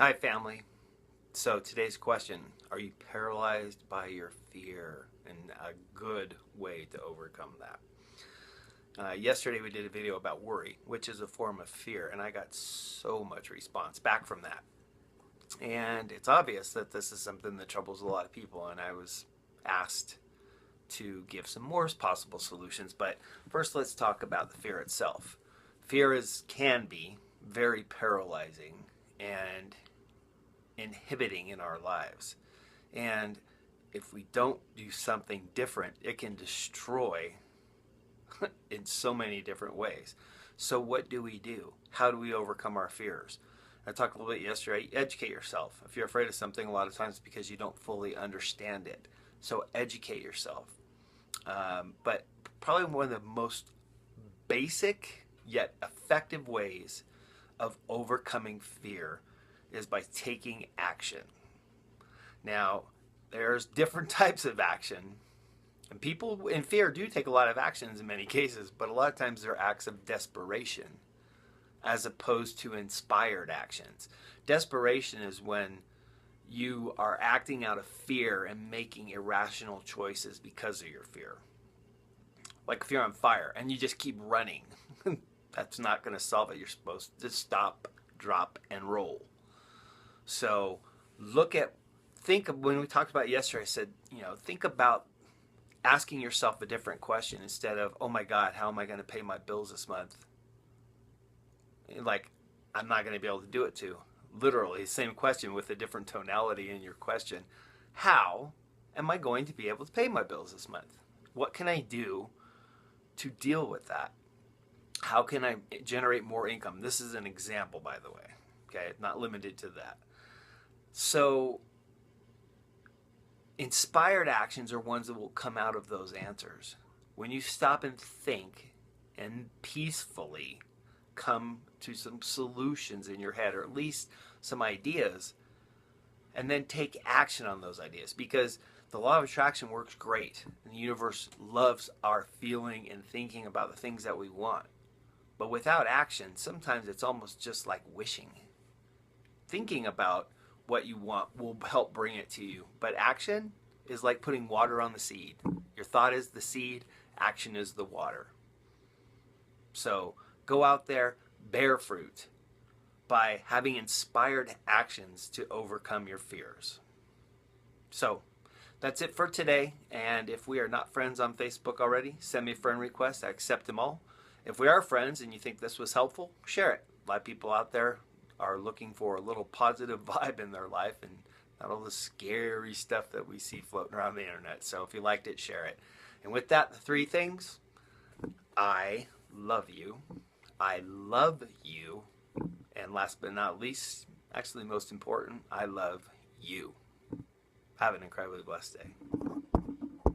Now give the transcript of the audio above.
Hi, family. So today's question, are you paralyzed by your fear? And a good way to overcome that. Yesterday we did a video about worry, which is a form of fear, and I got so much response back from that. And it's obvious that this is something that troubles a lot of people, and I was asked to give some more possible solutions. But first, let's talk about the fear itself. Fear can be very paralyzing and inhibiting in our lives. And if we don't do something different, it can destroy in so many different ways. So what do we do? How do we overcome our fears? I talked a little bit yesterday. Educate yourself. If you're afraid of something, a lot of times it's because you don't fully understand it. So educate yourself. But probably one of the most basic yet effective ways of overcoming fear is by taking action. Now, there's different types of action, and people in fear do take a lot of actions in many cases, but a lot of times they're acts of desperation as opposed to inspired actions. Desperation is when you are acting out of fear and making irrational choices because of your fear. Like if you're on fire and you just keep running, that's not going to solve it. You're supposed to stop, drop, and roll. So think of when we talked about it yesterday, I said, think about asking yourself a different question instead of, oh my God, how am I going to pay my bills this month? Like, I'm not going to be able to do it too. Literally, same question with a different tonality in your question. How am I going to be able to pay my bills this month? What can I do to deal with that? How can I generate more income? This is an example, by the way. Okay, not limited to that. So, inspired actions are ones that will come out of those answers. When you stop and think and peacefully come to some solutions in your head, or at least some ideas, and then take action on those ideas. Because the law of attraction works great. And the universe loves our feeling and thinking about the things that we want. But without action, sometimes it's almost just like wishing. Thinking about what you want will help bring it to you. But action is like putting water on the seed. Your thought is the seed, action is the water. So go out there, bear fruit by having inspired actions to overcome your fears. So that's it for today. And if we are not friends on Facebook already, send me a friend request. I accept them all. If we are friends and you think this was helpful, share it. A lot of people out there are looking for a little positive vibe in their life and not all the scary stuff that we see floating around the internet. So if you liked it, share it. And with that, the three things: I love you, I love you, and last but not least, actually most important, I love you. Have an incredibly blessed day.